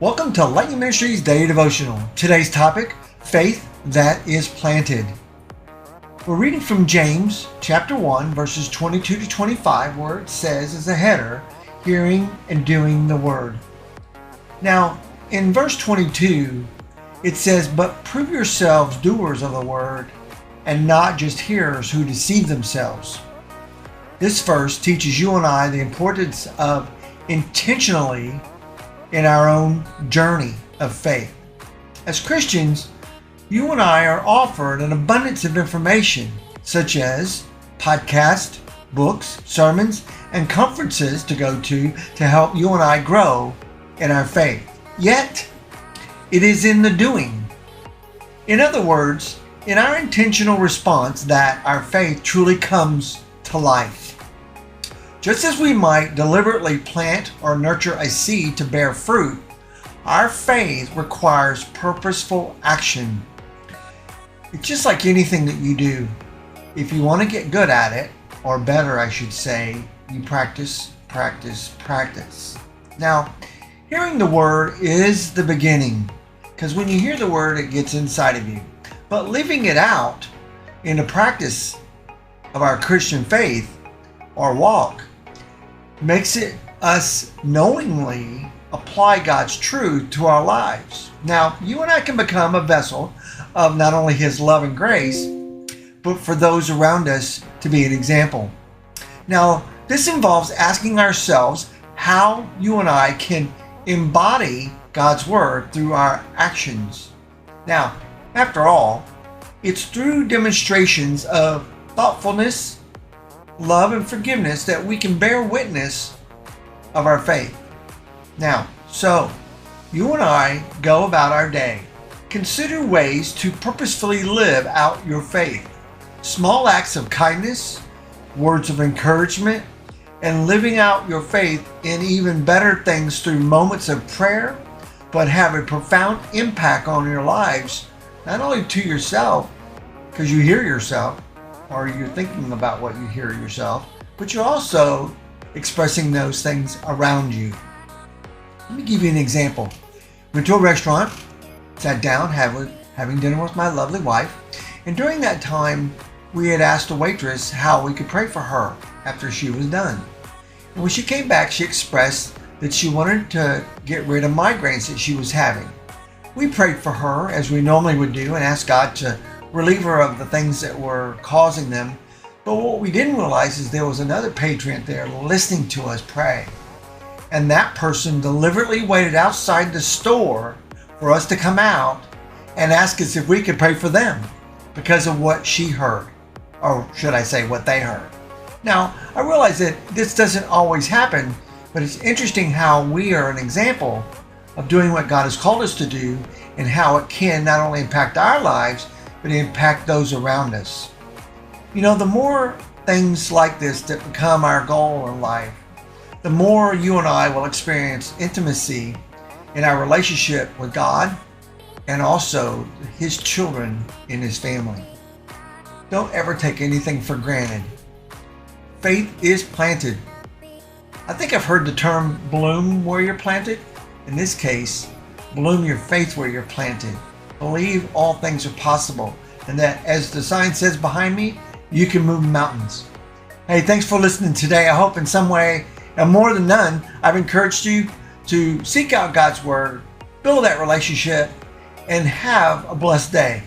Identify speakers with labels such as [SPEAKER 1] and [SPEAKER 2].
[SPEAKER 1] Welcome to Lightning Ministries Daily Devotional. Today's topic, faith that is planted. We're reading from James chapter 1 verses 22 to 25 where it says as a header, hearing and doing the word. Now in verse 22 it says, but prove yourselves doers of the word and not just hearers who deceive themselves. This verse teaches you and I the importance of intentionally in our own journey of faith. As Christians, you and I are offered an abundance of information such as podcasts, books, sermons, and conferences to go to help you and I grow in our faith. Yet, it is in the doing. In other words, in our intentional response that our faith truly comes to life. Just as we might deliberately plant or nurture a seed to bear fruit, our faith requires purposeful action. It's just like anything that you do. If you want to get good at it, or better I should say, you practice, practice, practice. Now, hearing the word is the beginning, because when you hear the word, it gets inside of you. But living it out in the practice of our Christian faith or walk makes it us knowingly apply God's truth to our lives. Now, you and I can become a vessel of not only His love and grace, but for those around us to be an example. Now, this involves asking ourselves how you and I can embody God's Word through our actions. Now, after all, it's through demonstrations of thoughtfulness, love, and forgiveness that we can bear witness of our faith. Now, so you and I go about our day. Consider ways to purposefully live out your faith. Small acts of kindness, words of encouragement, and living out your faith in even better things through moments of prayer, but have a profound impact on your lives, not only to yourself, because you hear yourself, or you're thinking about what you hear yourself, but you're also expressing those things around you. Let me give you an example. Went to a restaurant, sat down, having dinner with my lovely wife, and during that time, we had asked the waitress how we could pray for her after she was done. And when she came back, she expressed that she wanted to get rid of migraines that she was having. We prayed for her as we normally would do and asked God to relieve her of the things that were causing them. But what we didn't realize is there was another patriot there listening to us pray. And that person deliberately waited outside the store for us to come out and ask us if we could pray for them because of what she heard, or should I say what they heard. Now, I realize that this doesn't always happen, but it's interesting how we are an example of doing what God has called us to do and how it can not only impact our lives, but impact those around us. You know, the more things like this that become our goal in life, the more you and I will experience intimacy in our relationship with God and also His children in His family. Don't ever take anything for granted. Faith is planted. I think I've heard the term bloom where you're planted. In this case, bloom your faith where you're planted. Believe all things are possible, and that, as the sign says behind me, you can move mountains. Hey, thanks for listening today. I hope in some way, and more than none, I've encouraged you to seek out God's Word, build that relationship, and have a blessed day.